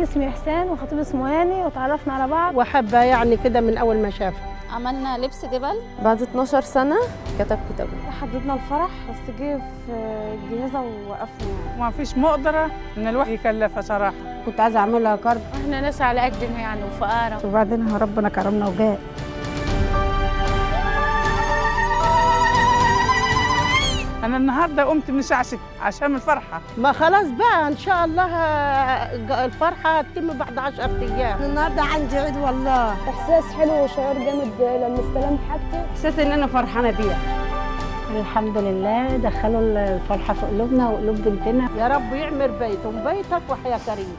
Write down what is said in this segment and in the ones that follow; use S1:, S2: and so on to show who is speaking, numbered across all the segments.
S1: اسمي إحسان وخطيبي اسمه هاني، وتعرفنا على بعض
S2: وحبة يعني كده من أول ما شافها.
S3: عملنا لبس دبل
S4: بعد 12 سنة كتب كتابه.
S5: حددنا الفرح بس جه في الجهازة ووقفنا يعني.
S6: ما فيش مقدرة إن الواحد يكلفها صراحة.
S2: كنت عايزة أعملها كارد.
S3: احنا ناس على قدنا يعني وفقارة،
S2: وبعدين ربنا كرمنا وجاء.
S6: أنا النهاردة قمت من الساعة 6 عشان الفرحة.
S2: ما خلاص بقى إن شاء الله الفرحة هتتم بعد 10 أيام. النهاردة عندي عيد والله.
S1: إحساس حلو وشعور جامد لما استلمت حاجتي.
S5: إحساس إن أنا فرحانة بيها.
S1: الحمد لله دخلوا الفرحة في قلوبنا وقلوب بنتنا.
S2: يا رب يعمر بيتهم بيتك وحياة كريم.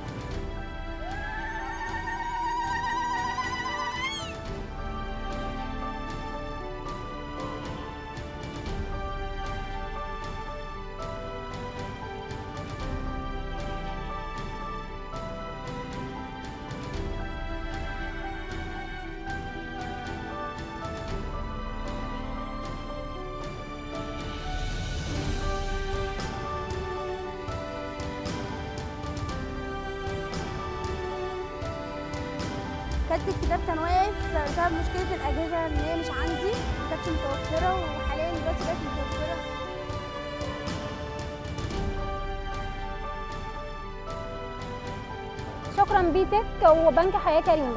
S7: كاتب الكتاب كان واقف بسبب مشكلة الأجهزة اللي هي مش عندي، ما كانتش متوفرة، وحاليا دلوقتي بقت متوفرة.
S1: شكرا بيتك وبنك حياة كريمة.